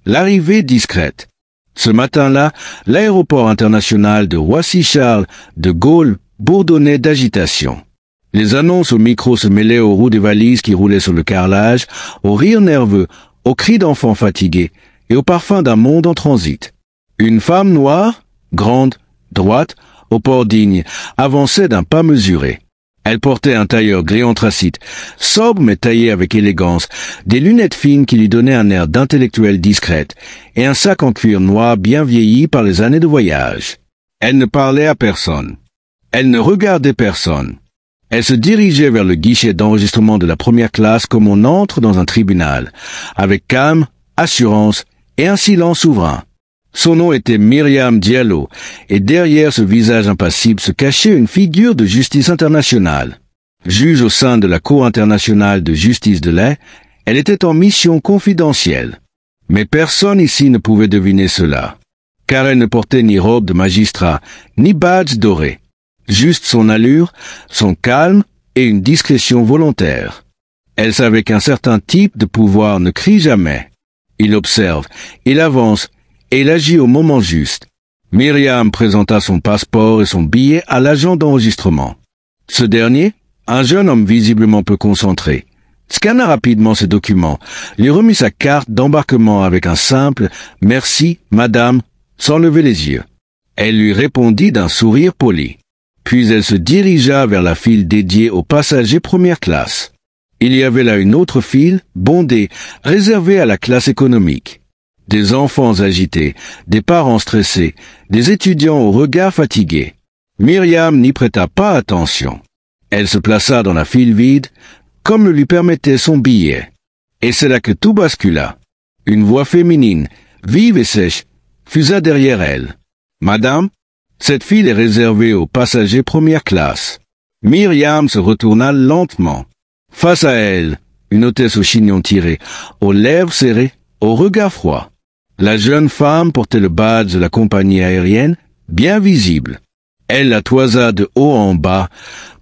L'arrivée discrète. Ce matin-là, l'aéroport international de Roissy-Charles de Gaulle bourdonnait d'agitation. Les annonces au micro se mêlaient aux roues des valises qui roulaient sur le carrelage, aux rires nerveux, aux cris d'enfants fatigués et au parfum d'un monde en transit. Une femme noire, grande, droite, au port digne, avançait d'un pas mesuré. Elle portait un tailleur gris anthracite, sobre mais taillé avec élégance, des lunettes fines qui lui donnaient un air d'intellectuelle discrète, et un sac en cuir noir bien vieilli par les années de voyage. Elle ne parlait à personne. Elle ne regardait personne. Elle se dirigeait vers le guichet d'enregistrement de la première classe comme on entre dans un tribunal, avec calme, assurance et un silence souverain. Son nom était Myriam Diallo, et derrière ce visage impassible se cachait une figure de justice internationale. Juge au sein de la Cour internationale de justice de l'Haye, elle était en mission confidentielle. Mais personne ici ne pouvait deviner cela, car elle ne portait ni robe de magistrat, ni badge doré. Juste son allure, son calme et une discrétion volontaire. Elle savait qu'un certain type de pouvoir ne crie jamais. Il observe, il avance, et il agit au moment juste. Myriam présenta son passeport et son billet à l'agent d'enregistrement. Ce dernier, un jeune homme visiblement peu concentré, scanna rapidement ses documents, lui remit sa carte d'embarquement avec un simple « Merci, madame », sans lever les yeux. Elle lui répondit d'un sourire poli. Puis elle se dirigea vers la file dédiée aux passagers première classe. Il y avait là une autre file, bondée, réservée à la classe économique. Des enfants agités, des parents stressés, des étudiants au regard fatigué. Myriam n'y prêta pas attention. Elle se plaça dans la file vide, comme le lui permettait son billet. Et c'est là que tout bascula. Une voix féminine, vive et sèche, fusa derrière elle. « Madame, cette file est réservée aux passagers première classe. » Myriam se retourna lentement. Face à elle, une hôtesse au chignon tiré, aux lèvres serrées, au regard froid. La jeune femme portait le badge de la compagnie aérienne, bien visible. Elle la toisa de haut en bas,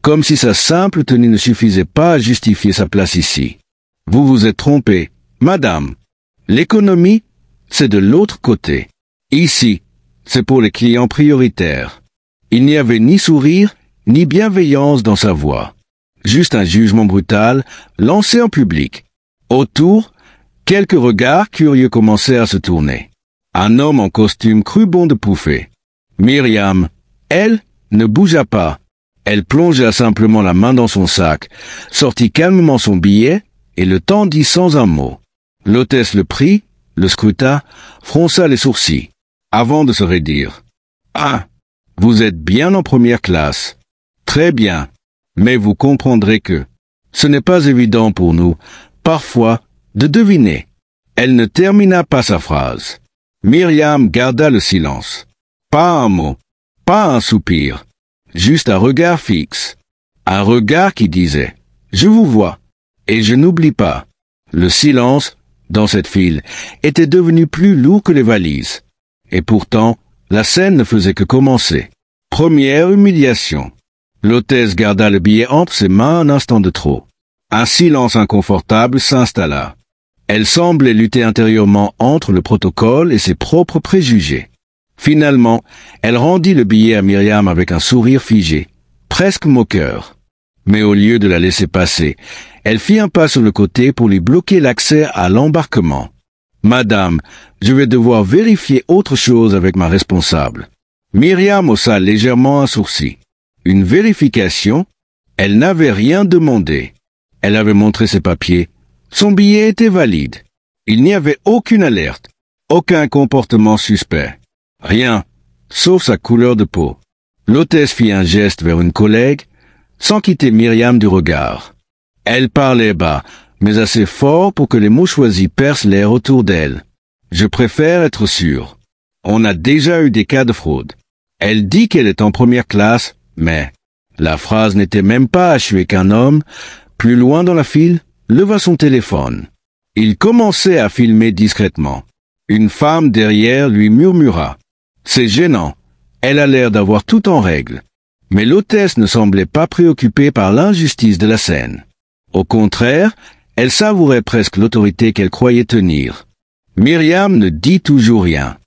comme si sa simple tenue ne suffisait pas à justifier sa place ici. « Vous vous êtes trompée, madame. L'économie, c'est de l'autre côté. Ici, c'est pour les clients prioritaires. » Il n'y avait ni sourire, ni bienveillance dans sa voix. Juste un jugement brutal, lancé en public. Autour, quelques regards curieux commençaient à se tourner. Un homme en costume crut bon de pouffer. Myriam, elle, ne bougea pas. Elle plongea simplement la main dans son sac, sortit calmement son billet et le tendit sans un mot. L'hôtesse le prit, le scruta, fronça les sourcils, avant de se raidir. « Ah, vous êtes bien en première classe. Très bien. Mais vous comprendrez que ce n'est pas évident pour nous, parfois, de deviner. » Elle ne termina pas sa phrase. Myriam garda le silence. Pas un mot, pas un soupir, juste un regard fixe. Un regard qui disait « Je vous vois, et je n'oublie pas ». Le silence, dans cette file, était devenu plus lourd que les valises. Et pourtant, la scène ne faisait que commencer. Première humiliation. L'hôtesse garda le billet entre ses mains un instant de trop. Un silence inconfortable s'installa. Elle semblait lutter intérieurement entre le protocole et ses propres préjugés. Finalement, elle rendit le billet à Myriam avec un sourire figé, presque moqueur. Mais au lieu de la laisser passer, elle fit un pas sur le côté pour lui bloquer l'accès à l'embarquement. « Madame, je vais devoir vérifier autre chose avec ma responsable. » Myriam haussa légèrement un sourcil. Une vérification? Elle n'avait rien demandé. Elle avait montré ses papiers. Son billet était valide. Il n'y avait aucune alerte, aucun comportement suspect. Rien, sauf sa couleur de peau. L'hôtesse fit un geste vers une collègue, sans quitter Myriam du regard. Elle parlait bas, mais assez fort pour que les mots choisis percent l'air autour d'elle. « Je préfère être sûr. On a déjà eu des cas de fraude. » Elle dit qu'elle est en première classe, mais la phrase n'était même pas achevée qu'un homme, plus loin dans la file, leva son téléphone. Il commençait à filmer discrètement. Une femme derrière lui murmura. « C'est gênant. Elle a l'air d'avoir tout en règle. » Mais l'hôtesse ne semblait pas préoccupée par l'injustice de la scène. Au contraire, elle savourait presque l'autorité qu'elle croyait tenir. Myriam ne dit toujours rien.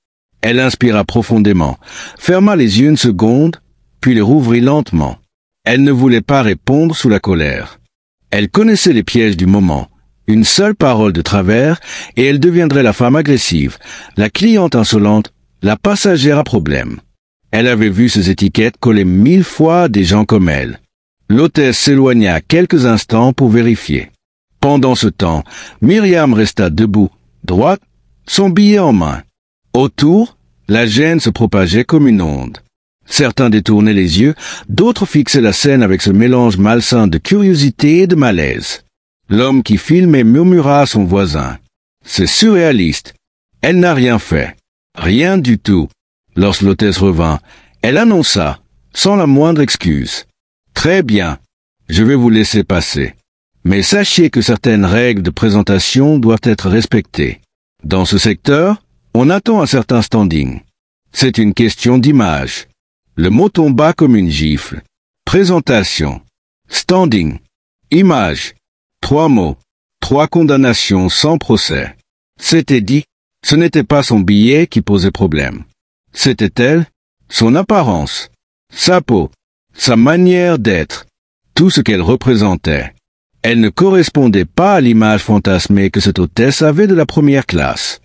Elle inspira profondément, ferma les yeux une seconde, puis les rouvrit lentement. Elle ne voulait pas répondre sous la colère. Elle connaissait les pièges du moment. Une seule parole de travers, et elle deviendrait la femme agressive, la cliente insolente, la passagère à problème. Elle avait vu ces étiquettes collées 1000 fois à des gens comme elle. L'hôtesse s'éloigna quelques instants pour vérifier. Pendant ce temps, Myriam resta debout, droite, son billet en main. Autour, la gêne se propageait comme une onde. Certains détournaient les yeux, d'autres fixaient la scène avec ce mélange malsain de curiosité et de malaise. L'homme qui filmait murmura à son voisin. « C'est surréaliste. Elle n'a rien fait. Rien du tout. » Lorsque l'hôtesse revint, elle annonça, sans la moindre excuse. « Très bien. Je vais vous laisser passer. Mais sachez que certaines règles de présentation doivent être respectées. Dans ce secteur, on attend un certain standing. C'est une question d'image. » Le mot tomba comme une gifle. Présentation. Standing. Image. 3 mots. 3 condamnations sans procès. C'était dit, ce n'était pas son billet qui posait problème. C'était elle, son apparence, sa peau, sa manière d'être, tout ce qu'elle représentait. Elle ne correspondait pas à l'image fantasmée que cette hôtesse avait de la première classe.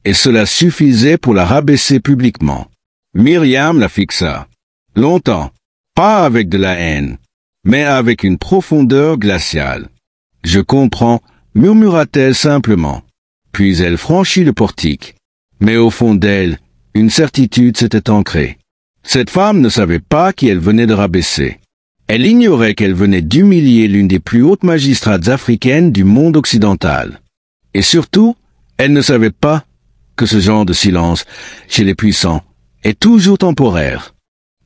Et cela suffisait pour la rabaisser publiquement. Myriam la fixa. Longtemps, pas avec de la haine, mais avec une profondeur glaciale. « Je comprends », murmura-t-elle simplement. Puis elle franchit le portique. Mais au fond d'elle, une certitude s'était ancrée. Cette femme ne savait pas qui elle venait de rabaisser. Elle ignorait qu'elle venait d'humilier l'une des plus hautes magistrates africaines du monde occidental. Et surtout, elle ne savait pas que ce genre de silence, chez les puissants, est toujours temporaire.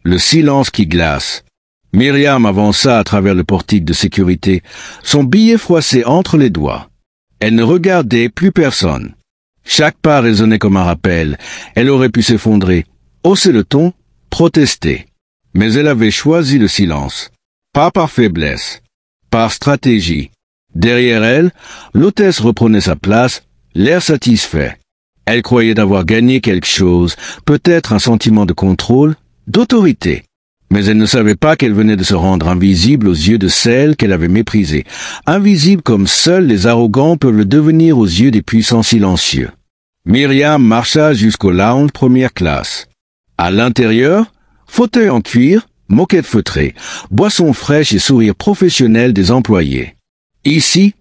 Le silence qui glace. Myriam avança à travers le portique de sécurité, son billet froissé entre les doigts. Elle ne regardait plus personne. Chaque pas résonnait comme un rappel. Elle aurait pu s'effondrer, hausser le ton, protester. Mais elle avait choisi le silence. Pas par faiblesse, par stratégie. Derrière elle, l'hôtesse reprenait sa place, l'air satisfait. Elle croyait avoir gagné quelque chose, peut-être un sentiment de contrôle, d'autorité. Mais elle ne savait pas qu'elle venait de se rendre invisible aux yeux de celle qu'elle avait méprisée, invisible comme seuls les arrogants peuvent le devenir aux yeux des puissants silencieux. Myriam marcha jusqu'au lounge première classe. À l'intérieur, fauteuil en cuir, moquette feutrée, boissons fraîches et sourires professionnels des employés. Ici,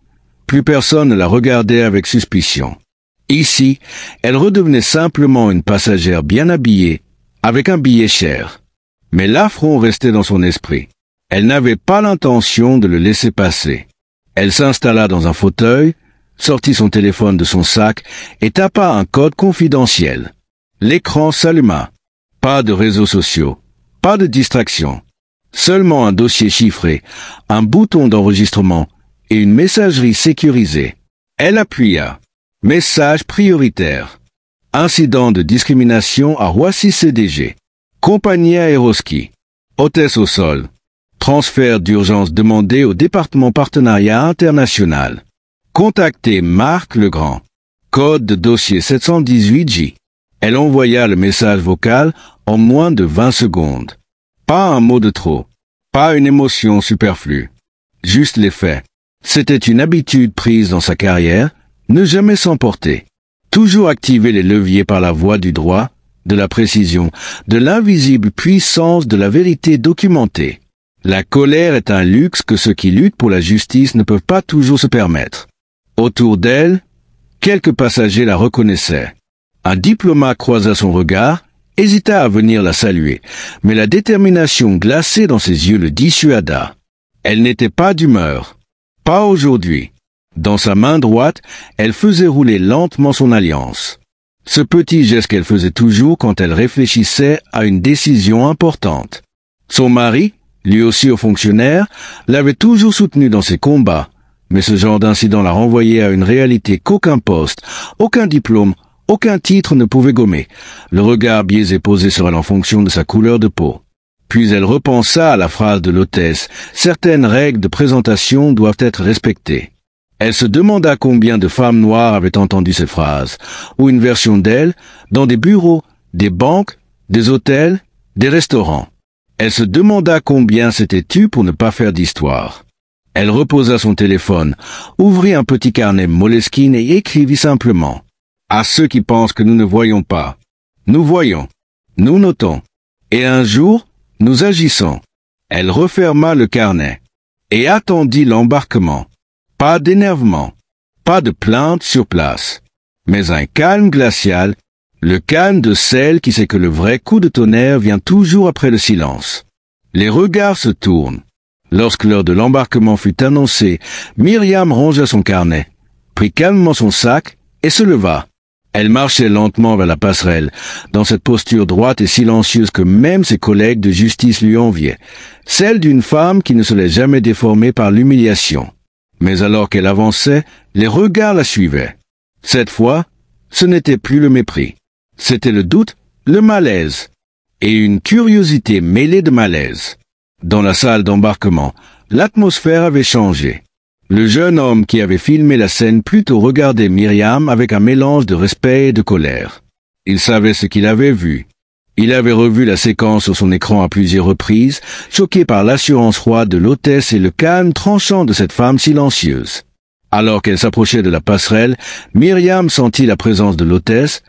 plus personne ne la regardait avec suspicion. Ici, elle redevenait simplement une passagère bien habillée, avec un billet cher. Mais l'affront restait dans son esprit. Elle n'avait pas l'intention de le laisser passer. Elle s'installa dans un fauteuil, sortit son téléphone de son sac et tapa un code confidentiel. L'écran s'alluma. Pas de réseaux sociaux, pas de distraction. Seulement un dossier chiffré, un bouton d'enregistrement et une messagerie sécurisée. Elle appuya. Message prioritaire. Incident de discrimination à Roissy CDG. Compagnie Aéroski. Hôtesse au sol. Transfert d'urgence demandé au département partenariat international. Contactez Marc Legrand. Code de dossier 718J. Elle envoya le message vocal en moins de 20 secondes. Pas un mot de trop. Pas une émotion superflue. Juste les faits. C'était une habitude prise dans sa carrière, ne jamais s'emporter. Toujours activer les leviers par la voie du droit, de la précision, de l'invisible puissance de la vérité documentée. La colère est un luxe que ceux qui luttent pour la justice ne peuvent pas toujours se permettre. Autour d'elle, quelques passagers la reconnaissaient. Un diplomate croisa son regard, hésita à venir la saluer, mais la détermination glacée dans ses yeux le dissuada. Elle n'était pas d'humeur. Pas aujourd'hui. Dans sa main droite, elle faisait rouler lentement son alliance. Ce petit geste qu'elle faisait toujours quand elle réfléchissait à une décision importante. Son mari, lui aussi haut fonctionnaire, l'avait toujours soutenue dans ses combats, mais ce genre d'incident la renvoyait à une réalité qu'aucun poste, aucun diplôme, aucun titre ne pouvait gommer, le regard biaisé posé sur elle en fonction de sa couleur de peau. Puis elle repensa à la phrase de l'hôtesse, certaines règles de présentation doivent être respectées. Elle se demanda combien de femmes noires avaient entendu ces phrases, ou une version d'elle, dans des bureaux, des banques, des hôtels, des restaurants. Elle se demanda combien s'était tu pour ne pas faire d'histoire. Elle reposa son téléphone, ouvrit un petit carnet Moleskine et écrivit simplement « À ceux qui pensent que nous ne voyons pas. Nous voyons. Nous notons. Et un jour, nous agissons. » Elle referma le carnet et attendit l'embarquement. Pas d'énervement, pas de plainte sur place, mais un calme glacial, le calme de celle qui sait que le vrai coup de tonnerre vient toujours après le silence. Les regards se tournent. Lorsque l'heure de l'embarquement fut annoncée, Myriam rangea son carnet, prit calmement son sac et se leva. Elle marchait lentement vers la passerelle, dans cette posture droite et silencieuse que même ses collègues de justice lui enviaient, celle d'une femme qui ne se laisse jamais déformer par l'humiliation. Mais alors qu'elle avançait, les regards la suivaient. Cette fois, ce n'était plus le mépris. C'était le doute, le malaise, et une curiosité mêlée de malaise. Dans la salle d'embarquement, l'atmosphère avait changé. Le jeune homme qui avait filmé la scène plutôt regardait Myriam avec un mélange de respect et de colère. Il savait ce qu'il avait vu. Il avait revu la séquence sur son écran à plusieurs reprises, choqué par l'assurance froide de l'hôtesse et le calme tranchant de cette femme silencieuse. Alors qu'elle s'approchait de la passerelle, Myriam sentit la présence de l'hôtesse,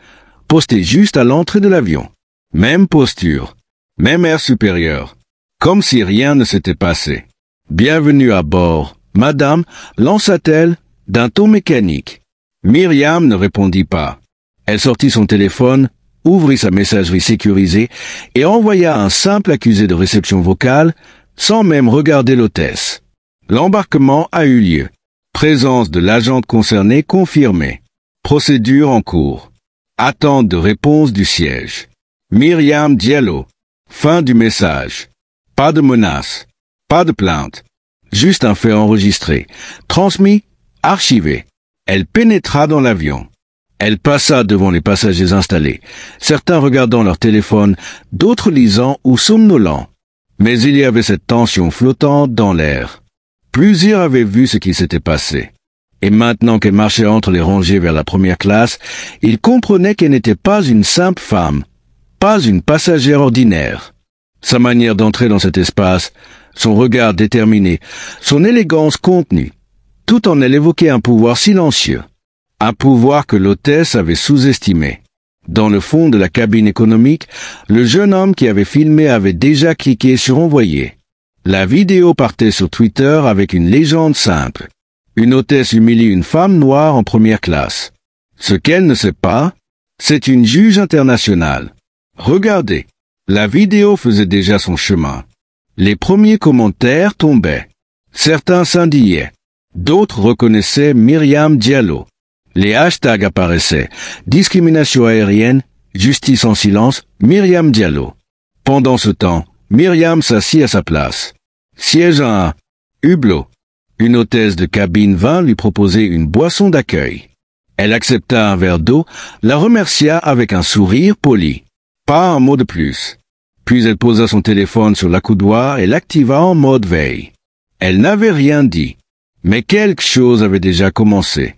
postée juste à l'entrée de l'avion. Même posture, même air supérieur, comme si rien ne s'était passé. « Bienvenue à bord, madame » lança-t-elle d'un ton mécanique. Myriam ne répondit pas. Elle sortit son téléphone, ouvrit sa messagerie sécurisée et envoya un simple accusé de réception vocale sans même regarder l'hôtesse. L'embarquement a eu lieu. Présence de l'agente concernée confirmée. Procédure en cours. Attente de réponse du siège. Myriam Diallo. Fin du message. Pas de menace. Pas de plainte. Juste un fait enregistré. Transmis, archivé. Elle pénétra dans l'avion. Elle passa devant les passagers installés, certains regardant leur téléphone, d'autres lisant ou somnolents. Mais il y avait cette tension flottante dans l'air. Plusieurs avaient vu ce qui s'était passé. Et maintenant qu'elle marchait entre les rangées vers la première classe, ils comprenaient qu'elle n'était pas une simple femme, pas une passagère ordinaire. Sa manière d'entrer dans cet espace, son regard déterminé, son élégance contenue, tout en elle évoquait un pouvoir silencieux. Un pouvoir que l'hôtesse avait sous-estimé. Dans le fond de la cabine économique, le jeune homme qui avait filmé avait déjà cliqué sur envoyer. La vidéo partait sur Twitter avec une légende simple. Une hôtesse humilie une femme noire en première classe. Ce qu'elle ne sait pas, c'est une juge internationale. Regardez, la vidéo faisait déjà son chemin. Les premiers commentaires tombaient. Certains s'indignaient. D'autres reconnaissaient Myriam Diallo. Les hashtags apparaissaient. Discrimination aérienne, justice en silence, Myriam Diallo. Pendant ce temps, Myriam s'assit à sa place. Siège à un hublot. Une hôtesse de cabine vint lui proposer une boisson d'accueil. Elle accepta un verre d'eau, la remercia avec un sourire poli. Pas un mot de plus. Puis elle posa son téléphone sur l'accoudoir et l'activa en mode veille. Elle n'avait rien dit. Mais quelque chose avait déjà commencé.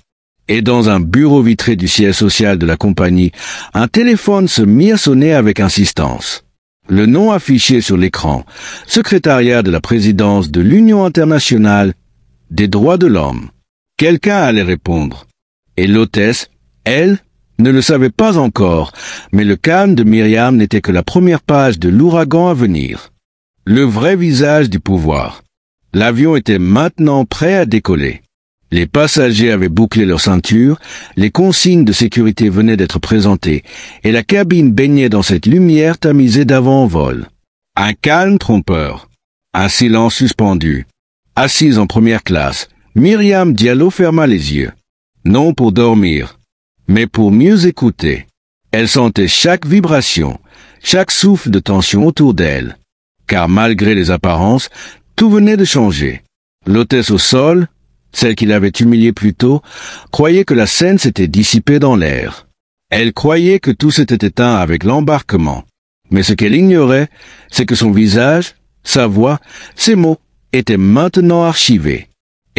Et dans un bureau vitré du siège social de la compagnie, un téléphone se mit à sonner avec insistance. Le nom affiché sur l'écran, secrétariat de la présidence de l'Union internationale des droits de l'homme. Quelqu'un allait répondre. Et l'hôtesse, elle, ne le savait pas encore, mais le calme de Myriam n'était que la première page de l'ouragan à venir. Le vrai visage du pouvoir. L'avion était maintenant prêt à décoller. Les passagers avaient bouclé leur ceinture, les consignes de sécurité venaient d'être présentées, et la cabine baignait dans cette lumière tamisée d'avant-vol. Un calme trompeur, un silence suspendu. Assise en première classe, Myriam Diallo ferma les yeux. Non pour dormir, mais pour mieux écouter. Elle sentait chaque vibration, chaque souffle de tension autour d'elle. Car malgré les apparences, tout venait de changer. L'hôtesse au sol, celle qui l'avait humiliée plus tôt, croyait que la scène s'était dissipée dans l'air. Elle croyait que tout s'était éteint avec l'embarquement. Mais ce qu'elle ignorait, c'est que son visage, sa voix, ses mots étaient maintenant archivés.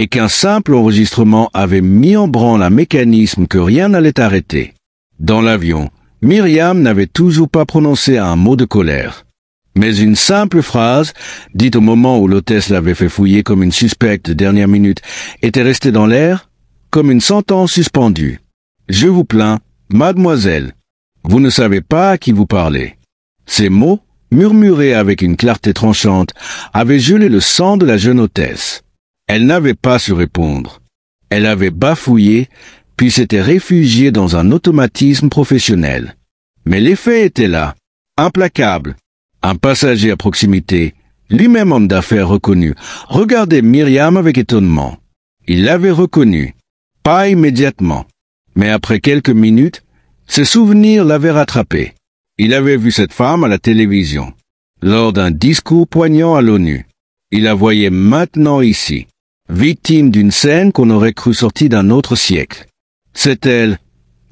et qu'un simple enregistrement avait mis en branle un mécanisme que rien n'allait arrêter. Dans l'avion, Myriam n'avait toujours pas prononcé un mot de colère. Mais une simple phrase, dite au moment où l'hôtesse l'avait fait fouiller comme une suspecte de dernière minute, était restée dans l'air, comme une sentence suspendue. « Je vous plains, mademoiselle. Vous ne savez pas à qui vous parlez. » Ces mots, murmurés avec une clarté tranchante, avaient gelé le sang de la jeune hôtesse. Elle n'avait pas su répondre. Elle avait bafouillé, puis s'était réfugiée dans un automatisme professionnel. Mais l'effet était là, implacable. Un passager à proximité, lui-même homme d'affaires reconnu, regardait Myriam avec étonnement. Il l'avait reconnue. Pas immédiatement. Mais après quelques minutes, ses souvenirs l'avaient rattrapé. Il avait vu cette femme à la télévision, lors d'un discours poignant à l'ONU. Il la voyait maintenant ici, victime d'une scène qu'on aurait cru sortie d'un autre siècle. « C'est elle »,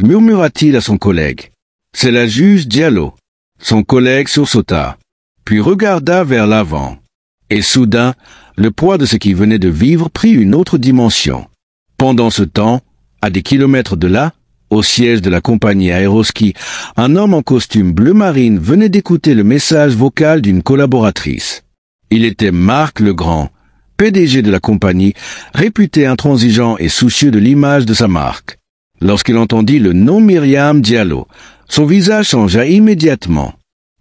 murmura-t-il à son collègue. « C'est la juge Diallo. » Son collègue sursauta, puis regarda vers l'avant. Et soudain, le poids de ce qu'il venait de vivre prit une autre dimension. Pendant ce temps, à des kilomètres de là, au siège de la compagnie Aéroski, un homme en costume bleu marine venait d'écouter le message vocal d'une collaboratrice. Il était Marc Legrand, PDG de la compagnie, réputé intransigeant et soucieux de l'image de sa marque. Lorsqu'il entendit le nom Myriam Diallo, son visage changea immédiatement.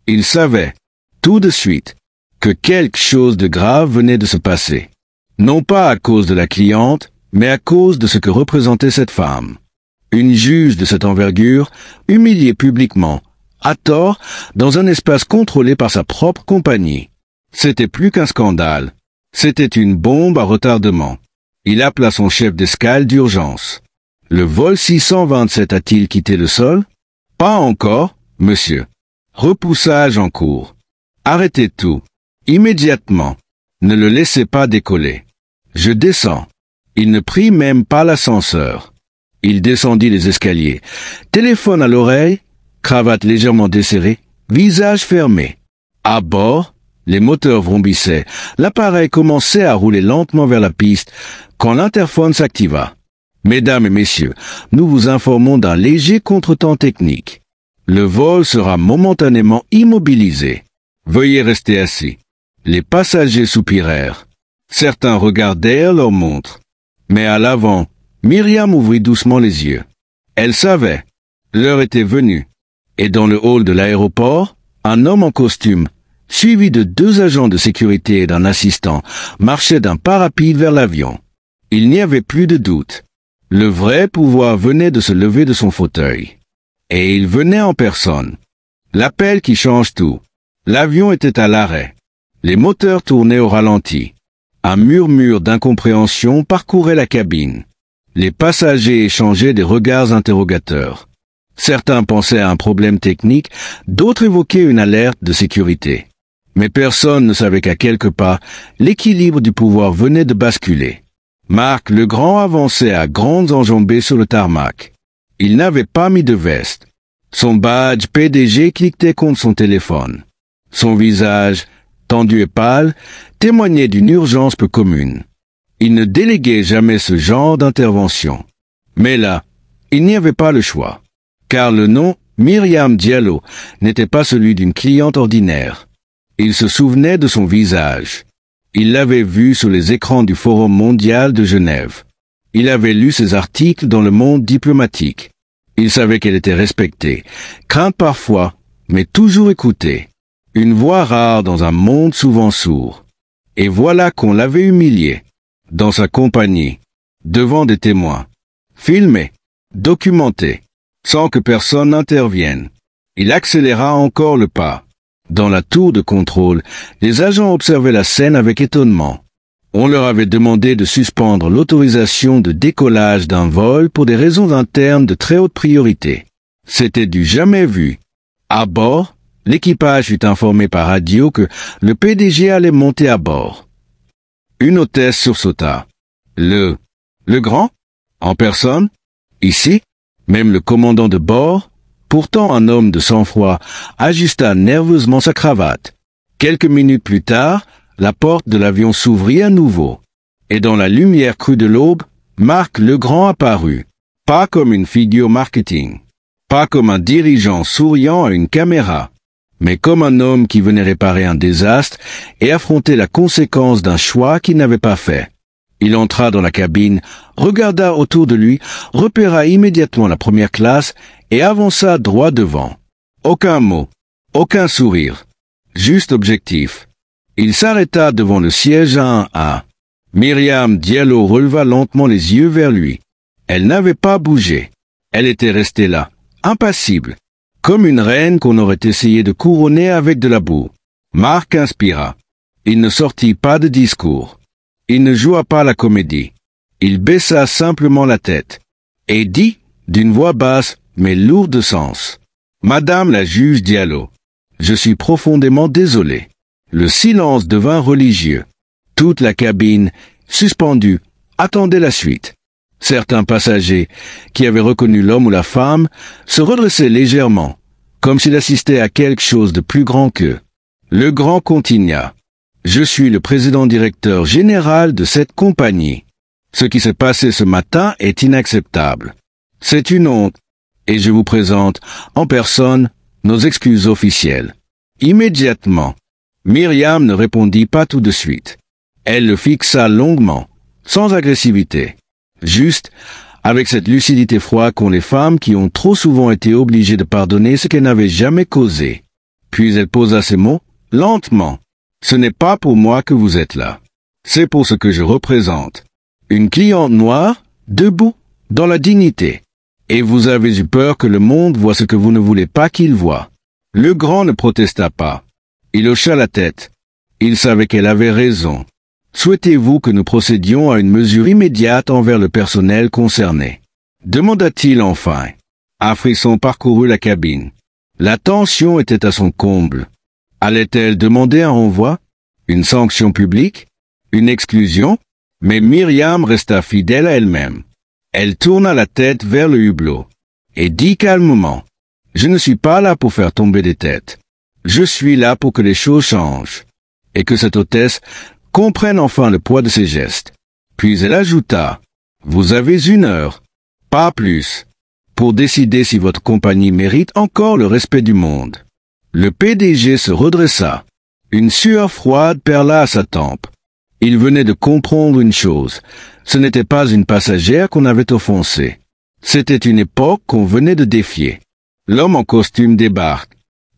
Il savait, tout de suite, que quelque chose de grave venait de se passer. Non pas à cause de la cliente, mais à cause de ce que représentait cette femme. Une juge de cette envergure, humiliée publiquement, à tort, dans un espace contrôlé par sa propre compagnie. C'était plus qu'un scandale. C'était une bombe à retardement. Il appela son chef d'escale d'urgence. Le vol 627 a-t-il quitté le sol? Pas encore, monsieur. Repoussage en cours. Arrêtez tout. Immédiatement. Ne le laissez pas décoller. Je descends. Il ne prit même pas l'ascenseur. Il descendit les escaliers. Téléphone à l'oreille, cravate légèrement desserrée, visage fermé. À bord, les moteurs vrombissaient. L'appareil commençait à rouler lentement vers la piste quand l'interphone s'activa. « Mesdames et messieurs, nous vous informons d'un léger contretemps technique. Le vol sera momentanément immobilisé. Veuillez rester assis. » Les passagers soupirèrent. Certains regardèrent leur montre. Mais à l'avant, Myriam ouvrit doucement les yeux. Elle savait. L'heure était venue. Et dans le hall de l'aéroport, un homme en costume, suivi de 2 agents de sécurité et d'un assistant, marchait d'un pas rapide vers l'avion. Il n'y avait plus de doute. Le vrai pouvoir venait de se lever de son fauteuil. Et il venait en personne. L'appel qui change tout. L'avion était à l'arrêt. Les moteurs tournaient au ralenti. Un murmure d'incompréhension parcourait la cabine. Les passagers échangeaient des regards interrogateurs. Certains pensaient à un problème technique, d'autres évoquaient une alerte de sécurité. Mais personne ne savait qu'à quelques pas, l'équilibre du pouvoir venait de basculer. Marc Legrand avançait à grandes enjambées sur le tarmac. Il n'avait pas mis de veste. Son badge PDG cliquetait contre son téléphone. Son visage, tendu et pâle, témoignait d'une urgence peu commune. Il ne déléguait jamais ce genre d'intervention. Mais là, il n'y avait pas le choix. Car le nom Myriam Diallo n'était pas celui d'une cliente ordinaire. Il se souvenait de son visage. Il l'avait vue sur les écrans du Forum mondial de Genève. Il avait lu ses articles dans le monde diplomatique. Il savait qu'elle était respectée, crainte parfois, mais toujours écoutée. Une voix rare dans un monde souvent sourd. Et voilà qu'on l'avait humiliée, dans sa compagnie, devant des témoins, filmé, documenté, sans que personne n'intervienne. Il accéléra encore le pas. Dans la tour de contrôle, les agents observaient la scène avec étonnement. On leur avait demandé de suspendre l'autorisation de décollage d'un vol pour des raisons internes de très haute priorité. C'était du jamais vu. À bord, l'équipage fut informé par radio que le PDG allait monter à bord. Une hôtesse sursauta. Le grand? En personne? Ici? Même le commandant de bord, pourtant un homme de sang-froid, ajusta nerveusement sa cravate. Quelques minutes plus tard, la porte de l'avion s'ouvrit à nouveau. Et dans la lumière crue de l'aube, Marc Legrand apparut. Pas comme une figure marketing. Pas comme un dirigeant souriant à une caméra. Mais comme un homme qui venait réparer un désastre et affronter la conséquence d'un choix qu'il n'avait pas fait. Il entra dans la cabine, regarda autour de lui, repéra immédiatement la première classe et avança droit devant. Aucun mot, aucun sourire, juste objectif. Il s'arrêta devant le siège à 1A. Myriam Diallo releva lentement les yeux vers lui. Elle n'avait pas bougé. Elle était restée là, impassible, comme une reine qu'on aurait essayé de couronner avec de la boue. Marc inspira. Il ne sortit pas de discours. Il ne joua pas la comédie. Il baissa simplement la tête et dit, d'une voix basse mais lourde de sens, « Madame la juge Diallo, je suis profondément désolé. » Le silence devint religieux. Toute la cabine, suspendue, attendait la suite. Certains passagers, qui avaient reconnu l'homme ou la femme, se redressaient légèrement, comme s'ils assistaient à quelque chose de plus grand qu'eux. Le grand continua. « Je suis le président-directeur général de cette compagnie. Ce qui s'est passé ce matin est inacceptable. C'est une honte, et je vous présente, en personne, nos excuses officielles. » Immédiatement, Myriam ne répondit pas tout de suite. Elle le fixa longuement, sans agressivité. Juste, avec cette lucidité froide qu'ont les femmes qui ont trop souvent été obligées de pardonner ce qu'elles n'avaient jamais causé. Puis elle posa ces mots, lentement. « Ce n'est pas pour moi que vous êtes là. C'est pour ce que je représente. Une cliente noire, debout, dans la dignité. Et vous avez eu peur que le monde voie ce que vous ne voulez pas qu'il voie. » Le grand ne protesta pas. Il hocha la tête. Il savait qu'elle avait raison. « Souhaitez-vous que nous procédions à une mesure immédiate envers le personnel concerné ?» demanda-t-il enfin. Un frisson parcourut la cabine. La tension était à son comble. Allait-elle demander un renvoi? Une sanction publique? Une exclusion? Mais Myriam resta fidèle à elle-même. Elle tourna la tête vers le hublot et dit calmement, « Je ne suis pas là pour faire tomber des têtes. Je suis là pour que les choses changent et que cette hôtesse comprenne enfin le poids de ses gestes. » Puis elle ajouta, « Vous avez 1 heure, pas plus, pour décider si votre compagnie mérite encore le respect du monde. » Le PDG se redressa. Une sueur froide perla à sa tempe. Il venait de comprendre une chose. Ce n'était pas une passagère qu'on avait offensée. C'était une époque qu'on venait de défier. L'homme en costume débarque.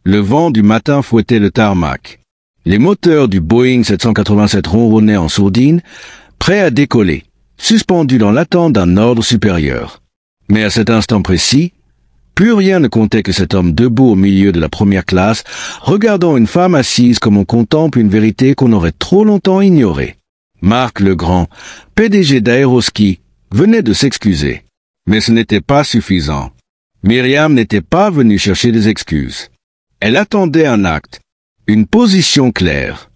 Le vent du matin fouettait le tarmac. Les moteurs du Boeing 787 ronronnaient en sourdine, prêts à décoller, suspendus dans l'attente d'un ordre supérieur. Mais à cet instant précis, plus rien ne comptait que cet homme debout au milieu de la première classe, regardant une femme assise comme on contemple une vérité qu'on aurait trop longtemps ignorée. Marc Legrand, PDG d'Aéroski, venait de s'excuser. Mais ce n'était pas suffisant. Myriam n'était pas venue chercher des excuses. Elle attendait un acte, une position claire.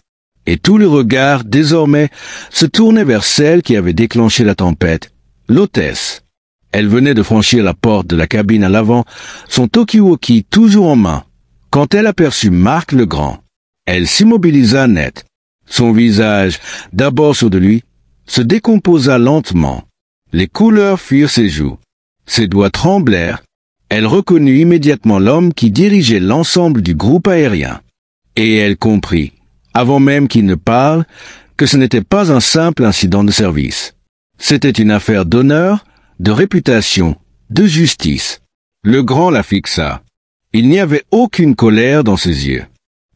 Et tout le regard, désormais, se tournait vers celle qui avait déclenché la tempête, l'hôtesse. Elle venait de franchir la porte de la cabine à l'avant, son talkie-walkie toujours en main, quand elle aperçut Marc Legrand. Elle s'immobilisa net. Son visage, d'abord sur de lui, se décomposa lentement. Les couleurs fuirent ses joues. Ses doigts tremblèrent. Elle reconnut immédiatement l'homme qui dirigeait l'ensemble du groupe aérien. Et elle comprit, avant même qu'il ne parle, que ce n'était pas un simple incident de service. C'était une affaire d'honneur, de réputation, de justice. Legrand la fixa. Il n'y avait aucune colère dans ses yeux,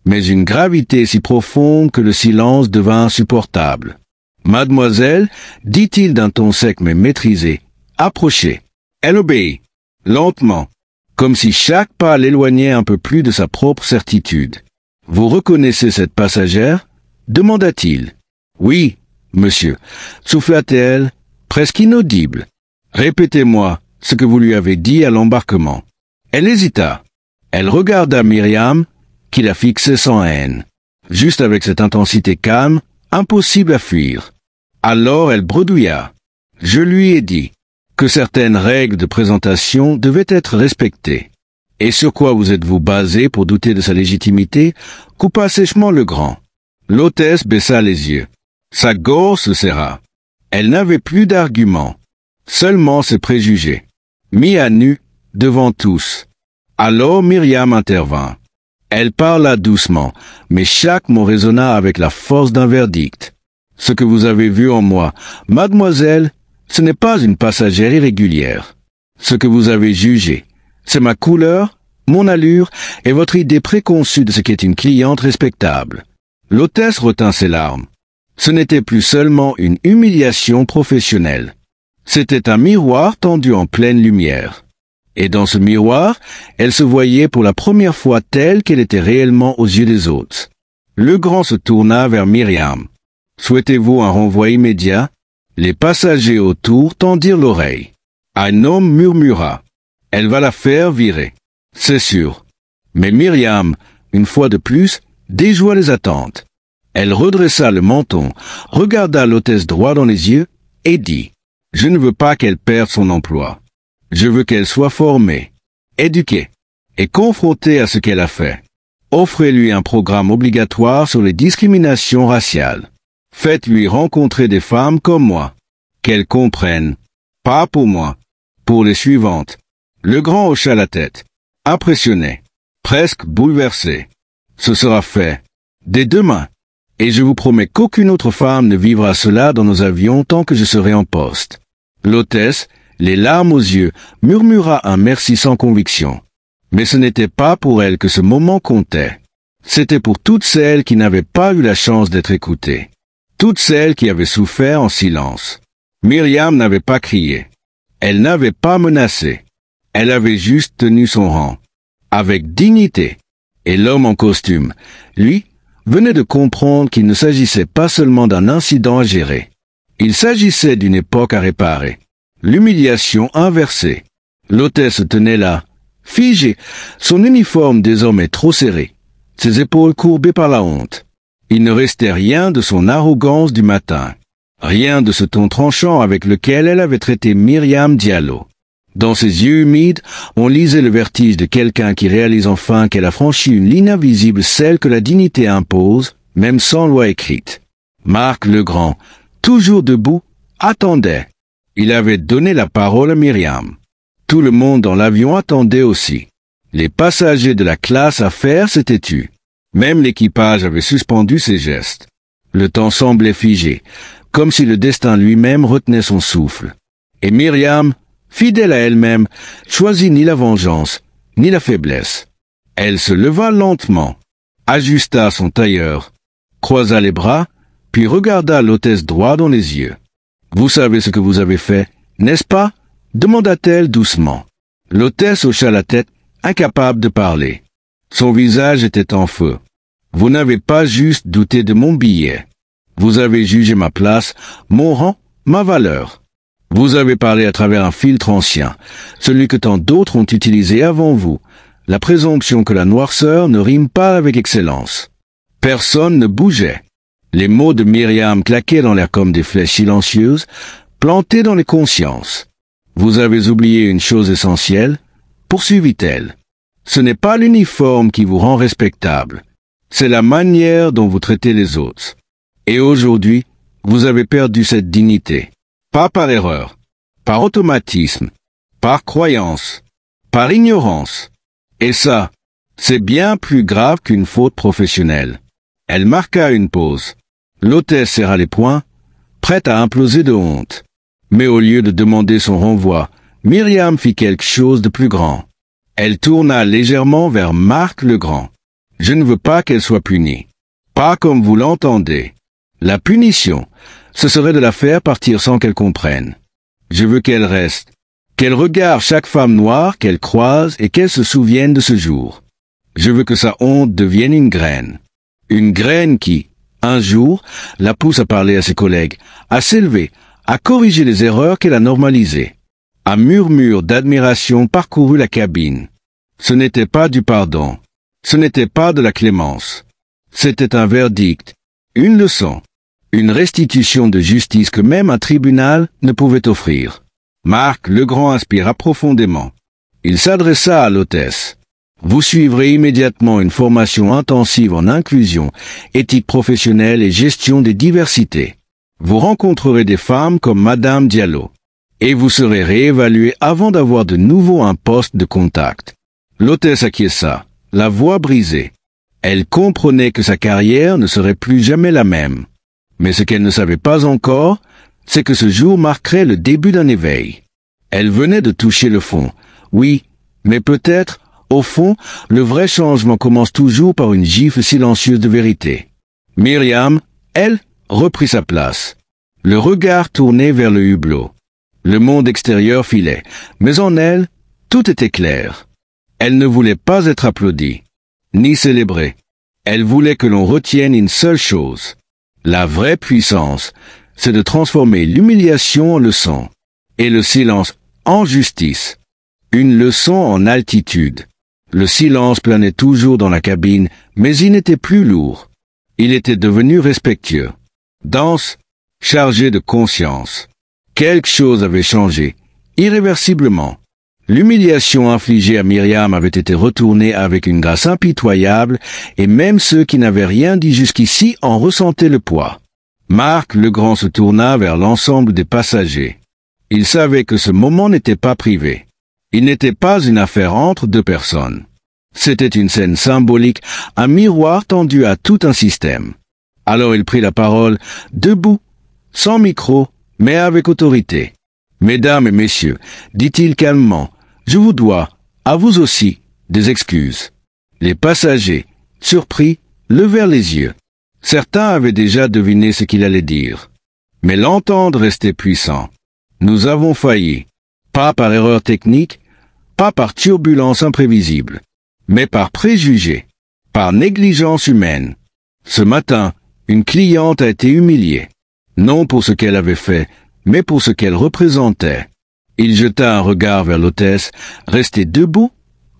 mais une gravité si profonde que le silence devint insupportable. « Mademoiselle, dit-il d'un ton sec mais maîtrisé, approchez. » Elle obéit, lentement, comme si chaque pas l'éloignait un peu plus de sa propre certitude. « Vous reconnaissez cette passagère ?» demanda-t-il. « Oui, monsieur, » souffla-t-elle, presque inaudible. « Répétez-moi ce que vous lui avez dit à l'embarquement. » Elle hésita. Elle regarda Myriam, qui la fixait sans haine, juste avec cette intensité calme, impossible à fuir. Alors elle bredouilla. « Je lui ai dit que certaines règles de présentation devaient être respectées. Et sur quoi vous êtes-vous basé pour douter de sa légitimité ?» coupa sèchement Legrand. L'hôtesse baissa les yeux. Sa gorge se serra. Elle n'avait plus d'arguments, seulement ses préjugés, mis à nu, devant tous. Alors Myriam intervint. Elle parla doucement, mais chaque mot résonna avec la force d'un verdict. Ce que vous avez vu en moi, mademoiselle, ce n'est pas une passagère irrégulière. Ce que vous avez jugé, c'est ma couleur, mon allure et votre idée préconçue de ce qu'est une cliente respectable. L'hôtesse retint ses larmes. Ce n'était plus seulement une humiliation professionnelle. C'était un miroir tendu en pleine lumière. Et dans ce miroir, elle se voyait pour la première fois telle qu'elle était réellement aux yeux des autres. Le grand se tourna vers Myriam. « Souhaitez-vous un renvoi immédiat ?» Les passagers autour tendirent l'oreille. Un homme murmura. « Elle va la faire virer. » C'est sûr. Mais Myriam, une fois de plus, déjoua les attentes. Elle redressa le menton, regarda l'hôtesse droit dans les yeux et dit « Je ne veux pas qu'elle perde son emploi. Je veux qu'elle soit formée, éduquée et confrontée à ce qu'elle a fait. Offrez-lui un programme obligatoire sur les discriminations raciales. Faites-lui rencontrer des femmes comme moi, qu'elle comprenne. Pas pour moi, pour les suivantes. » Le grand hocha la tête, impressionné, presque bouleversé. « Ce sera fait, dès demain, et je vous promets qu'aucune autre femme ne vivra cela dans nos avions tant que je serai en poste. » L'hôtesse, les larmes aux yeux, murmura un merci sans conviction. Mais ce n'était pas pour elle que ce moment comptait. C'était pour toutes celles qui n'avaient pas eu la chance d'être écoutées. Toutes celles qui avaient souffert en silence. Myriam n'avait pas crié. Elle n'avait pas menacé. Elle avait juste tenu son rang. Avec dignité. Et l'homme en costume, lui, venait de comprendre qu'il ne s'agissait pas seulement d'un incident à gérer. Il s'agissait d'une époque à réparer. L'humiliation inversée. L'hôtesse tenait là, figée, son uniforme désormais trop serré, ses épaules courbées par la honte. Il ne restait rien de son arrogance du matin, rien de ce ton tranchant avec lequel elle avait traité Myriam Diallo. Dans ses yeux humides, on lisait le vertige de quelqu'un qui réalise enfin qu'elle a franchi une ligne invisible, celle que la dignité impose, même sans loi écrite. Marc Legrand, toujours debout, attendait. Il avait donné la parole à Myriam. Tout le monde dans l'avion attendait aussi. Les passagers de la classe affaires s'étaient tus. Même l'équipage avait suspendu ses gestes. Le temps semblait figé, comme si le destin lui-même retenait son souffle. Et Myriam, fidèle à elle-même, choisit ni la vengeance, ni la faiblesse. Elle se leva lentement, ajusta son tailleur, croisa les bras, puis regarda l'hôtesse droit dans les yeux. « Vous savez ce que vous avez fait, n'est-ce pas ?» demanda-t-elle doucement. L'hôtesse hocha la tête, incapable de parler. Son visage était en feu. « Vous n'avez pas juste douté de mon billet. Vous avez jugé ma place, mon rang, ma valeur. Vous avez parlé à travers un filtre ancien, celui que tant d'autres ont utilisé avant vous, la présomption que la noirceur ne rime pas avec excellence. » Personne ne bougeait. Les mots de Myriam claquaient dans l'air comme des flèches silencieuses, plantées dans les consciences. « Vous avez oublié une chose essentielle, » poursuivit-elle. « Ce n'est pas l'uniforme qui vous rend respectable, c'est la manière dont vous traitez les autres. Et aujourd'hui, vous avez perdu cette dignité. Pas par erreur, par automatisme, par croyance, par ignorance. Et ça, c'est bien plus grave qu'une faute professionnelle. » Elle marqua une pause. L'hôtesse serra les poings, prête à imploser de honte. Mais au lieu de demander son renvoi, Myriam fit quelque chose de plus grand. Elle tourna légèrement vers Marc Legrand. « Je ne veux pas qu'elle soit punie. Pas comme vous l'entendez. La punition, ce serait de la faire partir sans qu'elle comprenne. Je veux qu'elle reste, qu'elle regarde chaque femme noire qu'elle croise et qu'elle se souvienne de ce jour. Je veux que sa honte devienne une graine. Une graine qui, un jour, la pousse à parler à ses collègues, à s'élever, à corriger les erreurs qu'elle a normalisées. » Un murmure d'admiration parcourut la cabine. Ce n'était pas du pardon. Ce n'était pas de la clémence. C'était un verdict, une leçon, une restitution de justice que même un tribunal ne pouvait offrir. Marc Legrand inspira profondément. Il s'adressa à l'hôtesse. « Vous suivrez immédiatement une formation intensive en inclusion, éthique professionnelle et gestion des diversités. Vous rencontrerez des femmes comme Madame Diallo. Et vous serez réévalué avant d'avoir de nouveau un poste de contact. L'hôtesse acquiesça, la voix brisée. Elle comprenait que sa carrière ne serait plus jamais la même. Mais ce qu'elle ne savait pas encore, c'est que ce jour marquerait le début d'un éveil. Elle venait de toucher le fond. Oui, mais peut-être, au fond, le vrai changement commence toujours par une gifle silencieuse de vérité. Myriam, elle, reprit sa place. Le regard tourné vers le hublot. Le monde extérieur filait, mais en elle, tout était clair. Elle ne voulait pas être applaudie, ni célébrée. Elle voulait que l'on retienne une seule chose. La vraie puissance, c'est de transformer l'humiliation en leçon, et le silence en justice. Une leçon en altitude. Le silence planait toujours dans la cabine, mais il n'était plus lourd. Il était devenu respectueux, dense, chargé de conscience. Quelque chose avait changé, irréversiblement. L'humiliation infligée à Myriam avait été retournée avec une grâce impitoyable, et même ceux qui n'avaient rien dit jusqu'ici en ressentaient le poids. Marc Legrand se tourna vers l'ensemble des passagers. Il savait que ce moment n'était pas privé. Il n'était pas une affaire entre deux personnes. C'était une scène symbolique, un miroir tendu à tout un système. Alors il prit la parole, debout, sans micro, mais avec autorité. « Mesdames et messieurs, dit-il calmement, je vous dois, à vous aussi, des excuses. » Les passagers, surpris, levèrent les yeux. Certains avaient déjà deviné ce qu'il allait dire. Mais l'entendre restait puissant. Nous avons failli. Pas par erreur technique, pas par turbulence imprévisible, mais par préjugés, par négligence humaine. Ce matin, une cliente a été humiliée. Non pour ce qu'elle avait fait, mais pour ce qu'elle représentait. Il jeta un regard vers l'hôtesse, restée debout,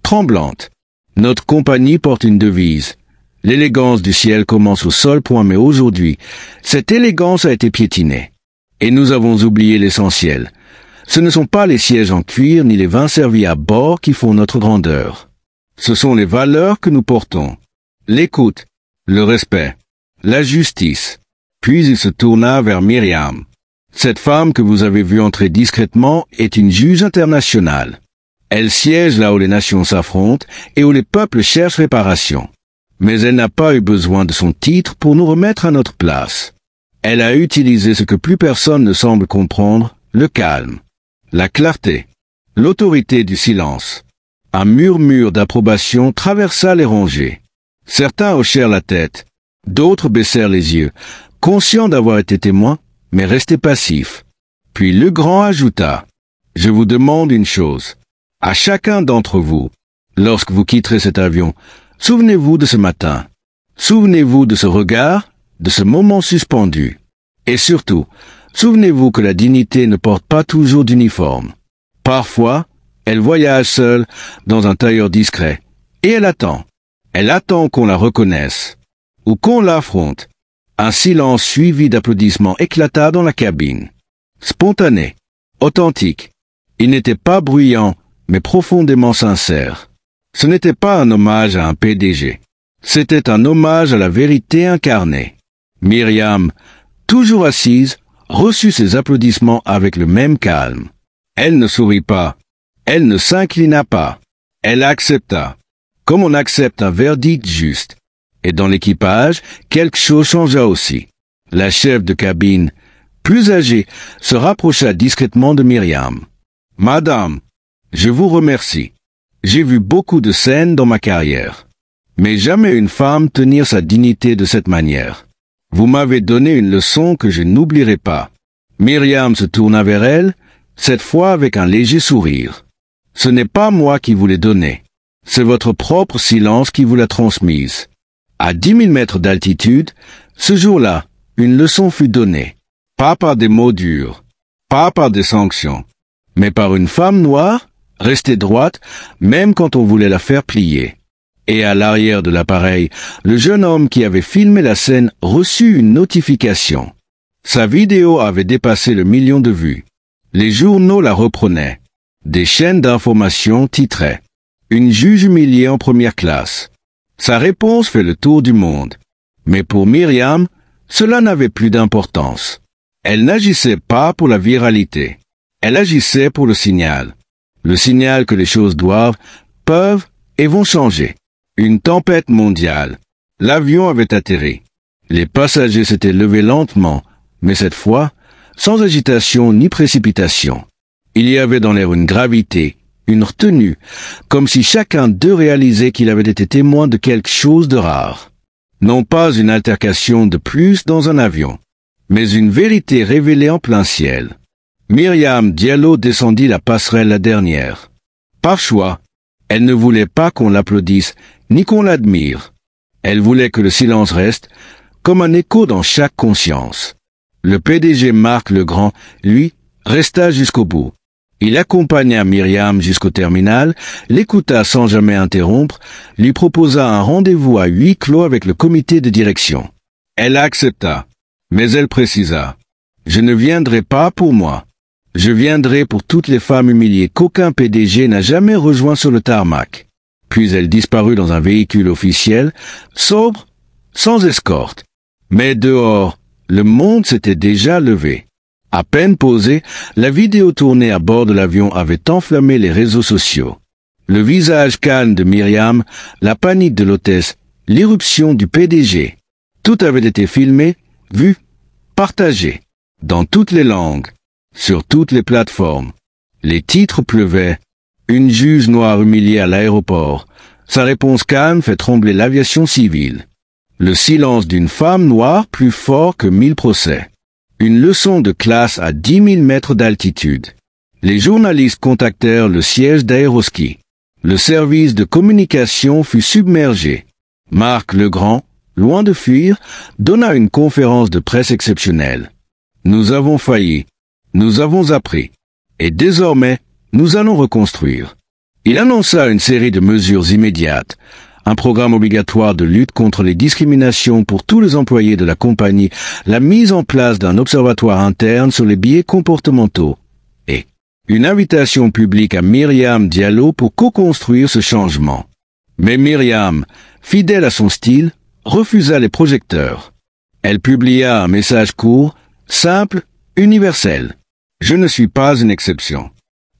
tremblante. Notre compagnie porte une devise. L'élégance du ciel commence au sol, point, mais aujourd'hui, cette élégance a été piétinée. Et nous avons oublié l'essentiel. Ce ne sont pas les sièges en cuir ni les vins servis à bord qui font notre grandeur. Ce sont les valeurs que nous portons. L'écoute, le respect, la justice. Puis il se tourna vers Myriam. Cette femme que vous avez vue entrer discrètement est une juge internationale. Elle siège là où les nations s'affrontent et où les peuples cherchent réparation. Mais elle n'a pas eu besoin de son titre pour nous remettre à notre place. Elle a utilisé ce que plus personne ne semble comprendre, le calme, la clarté, l'autorité du silence. Un murmure d'approbation traversa les rangées. Certains hochèrent la tête, d'autres baissèrent les yeux, conscients d'avoir été témoins, mais restés passifs. Puis Legrand ajouta, « Je vous demande une chose. À chacun d'entre vous, lorsque vous quitterez cet avion, souvenez-vous de ce matin. Souvenez-vous de ce regard, de ce moment suspendu. Et surtout, souvenez-vous que la dignité ne porte pas toujours d'uniforme. Parfois, elle voyage seule dans un tailleur discret. Et elle attend. Elle attend qu'on la reconnaisse. Ou qu'on l'affronte. » Un silence suivi d'applaudissements éclata dans la cabine. Spontané, authentique. Il n'était pas bruyant, mais profondément sincère. Ce n'était pas un hommage à un PDG. C'était un hommage à la vérité incarnée. Myriam, toujours assise, reçut ces applaudissements avec le même calme. Elle ne sourit pas. Elle ne s'inclina pas. Elle accepta. Comme on accepte un verdict juste. Et dans l'équipage, quelque chose changea aussi. La chef de cabine, plus âgée, se rapprocha discrètement de Myriam. « Madame, je vous remercie. J'ai vu beaucoup de scènes dans ma carrière. Mais jamais une femme tenir sa dignité de cette manière. Vous m'avez donné une leçon que je n'oublierai pas. » Myriam se tourna vers elle, cette fois avec un léger sourire. « Ce n'est pas moi qui vous l'ai donnée. C'est votre propre silence qui vous l'a transmise. » À 10 000 mètres d'altitude, ce jour-là, une leçon fut donnée. Pas par des mots durs, pas par des sanctions, mais par une femme noire, restée droite, même quand on voulait la faire plier. Et à l'arrière de l'appareil, le jeune homme qui avait filmé la scène reçut une notification. Sa vidéo avait dépassé le 1 million de vues. Les journaux la reprenaient. Des chaînes d'information titraient « Une juge humiliée en première classe ». Sa réponse fait le tour du monde. Mais pour Myriam, cela n'avait plus d'importance. Elle n'agissait pas pour la viralité. Elle agissait pour le signal. Le signal que les choses doivent, peuvent et vont changer. Une tempête mondiale. L'avion avait atterri. Les passagers s'étaient levés lentement, mais cette fois, sans agitation ni précipitation. Il y avait dans l'air une gravité, une retenue, comme si chacun d'eux réalisait qu'il avait été témoin de quelque chose de rare. Non pas une altercation de plus dans un avion, mais une vérité révélée en plein ciel. Myriam Diallo descendit la passerelle la dernière. Par choix, elle ne voulait pas qu'on l'applaudisse, ni qu'on l'admire. Elle voulait que le silence reste, comme un écho dans chaque conscience. Le PDG Marc Legrand, lui, resta jusqu'au bout. Il accompagna Myriam jusqu'au terminal, l'écouta sans jamais interrompre, lui proposa un rendez-vous à huis clos avec le comité de direction. Elle accepta, mais elle précisa « Je ne viendrai pas pour moi. Je viendrai pour toutes les femmes humiliées qu'aucun PDG n'a jamais rejoint sur le tarmac. » Puis elle disparut dans un véhicule officiel, sobre, sans escorte. Mais dehors, le monde s'était déjà levé. À peine posée, la vidéo tournée à bord de l'avion avait enflammé les réseaux sociaux. Le visage calme de Myriam, la panique de l'hôtesse, l'irruption du PDG. Tout avait été filmé, vu, partagé, dans toutes les langues, sur toutes les plateformes. Les titres pleuvaient. Une juge noire humiliée à l'aéroport. Sa réponse calme fait trembler l'aviation civile. Le silence d'une femme noire plus fort que 1000 procès. Une leçon de classe à 10 000 mètres d'altitude. Les journalistes contactèrent le siège d'Aéroski. Le service de communication fut submergé. Marc Legrand, loin de fuir, donna une conférence de presse exceptionnelle. Nous avons failli. Nous avons appris. Et désormais, nous allons reconstruire. Il annonça une série de mesures immédiates. Un programme obligatoire de lutte contre les discriminations pour tous les employés de la compagnie, la mise en place d'un observatoire interne sur les biais comportementaux, et une invitation publique à Myriam Diallo pour co-construire ce changement. Mais Myriam, fidèle à son style, refusa les projecteurs. Elle publia un message court, simple, universel. Je ne suis pas une exception.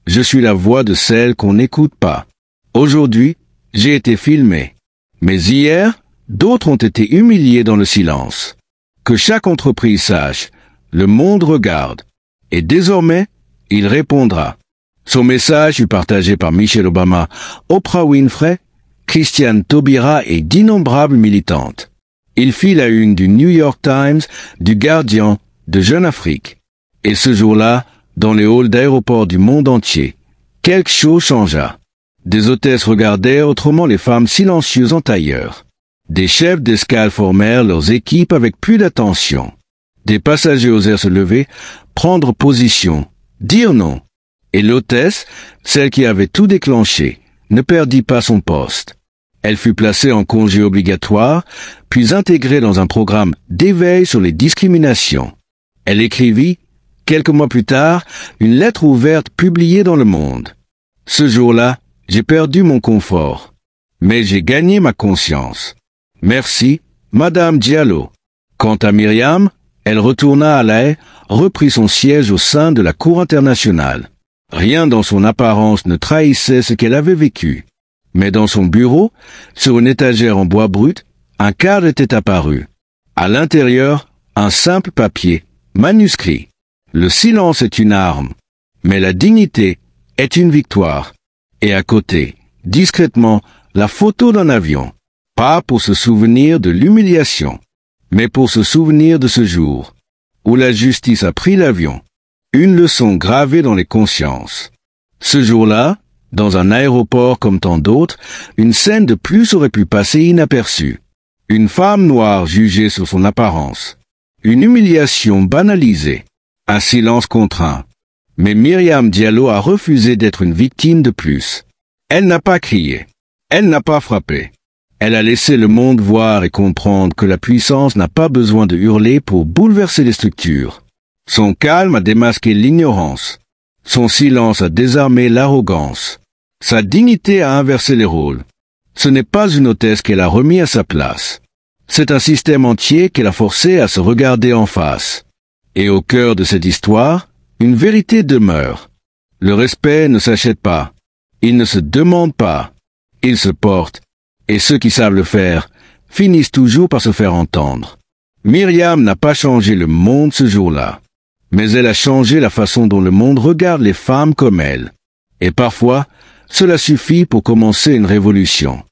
Je suis la voix de celle qu'on n'écoute pas. Aujourd'hui, j'ai été filmé. Mais hier, d'autres ont été humiliés dans le silence. Que chaque entreprise sache, le monde regarde. Et désormais, il répondra. Son message fut partagé par Michelle Obama, Oprah Winfrey, Christiane Taubira et d'innombrables militantes. Il fit la une du New York Times, du Guardian, de Jeune Afrique. Et ce jour-là, dans les halls d'aéroports du monde entier, quelque chose changea. Des hôtesses regardèrent autrement les femmes silencieuses en tailleur. Des chefs d'escale formèrent leurs équipes avec plus d'attention. Des passagers osèrent se lever, prendre position, dire non. Et l'hôtesse, celle qui avait tout déclenché, ne perdit pas son poste. Elle fut placée en congé obligatoire, puis intégrée dans un programme d'éveil sur les discriminations. Elle écrivit, quelques mois plus tard, une lettre ouverte publiée dans Le Monde. Ce jour-là, j'ai perdu mon confort, mais j'ai gagné ma conscience. Merci, Madame Diallo. Quant à Myriam, elle retourna à La Haye, reprit son siège au sein de la Cour internationale. Rien dans son apparence ne trahissait ce qu'elle avait vécu. Mais dans son bureau, sur une étagère en bois brut, un cadre était apparu. À l'intérieur, un simple papier, manuscrit. Le silence est une arme, mais la dignité est une victoire. Et à côté, discrètement, la photo d'un avion. Pas pour se souvenir de l'humiliation, mais pour se souvenir de ce jour, où la justice a pris l'avion. Une leçon gravée dans les consciences. Ce jour-là, dans un aéroport comme tant d'autres, une scène de plus aurait pu passer inaperçue. Une femme noire jugée sur son apparence. Une humiliation banalisée. Un silence contraint. Mais Myriam Diallo a refusé d'être une victime de plus. Elle n'a pas crié. Elle n'a pas frappé. Elle a laissé le monde voir et comprendre que la puissance n'a pas besoin de hurler pour bouleverser les structures. Son calme a démasqué l'ignorance. Son silence a désarmé l'arrogance. Sa dignité a inversé les rôles. Ce n'est pas une hôtesse qu'elle a remis à sa place. C'est un système entier qu'elle a forcé à se regarder en face. Et au cœur de cette histoire, une vérité demeure. Le respect ne s'achète pas. Il ne se demande pas. Il se porte. Et ceux qui savent le faire finissent toujours par se faire entendre. Myriam n'a pas changé le monde ce jour-là. Mais elle a changé la façon dont le monde regarde les femmes comme elle. Et parfois, cela suffit pour commencer une révolution.